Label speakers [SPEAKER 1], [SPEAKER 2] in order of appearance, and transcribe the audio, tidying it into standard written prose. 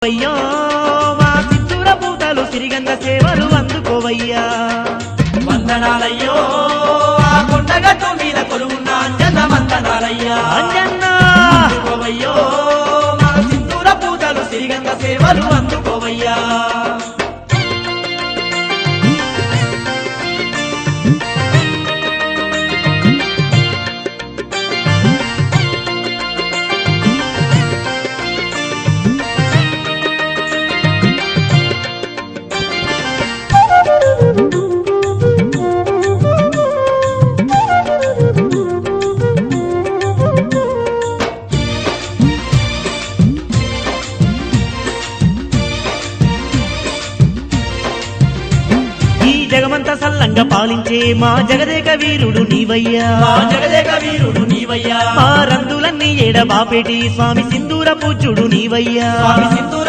[SPEAKER 1] అయ్యో మా సింధూర పూతలు సిరిగంగ సేవలు అందుకోవయ్యా.
[SPEAKER 2] వందనాలయ్యో ఆ కొండగట్టు మీద కొలువున్న అంజన్న వందనాలయ్యా.
[SPEAKER 1] అంజన్నా
[SPEAKER 2] అందుకోవయ్యో మా సింధూర పూతలు సిరిగంగ సేవలు అందుకోవయ్యా.
[SPEAKER 1] జగమంత సల్లంగా పాలించే మా జగదేక వీరుడు నీవయ్యా.
[SPEAKER 2] మా జగదేక వీరుడు నీవయ్యా.
[SPEAKER 1] మా రందులన్నీ ఏడబాపేటి స్వామి సింధూర పూజ్యుడు నీవయ్యా.
[SPEAKER 2] స్వామి సింధూర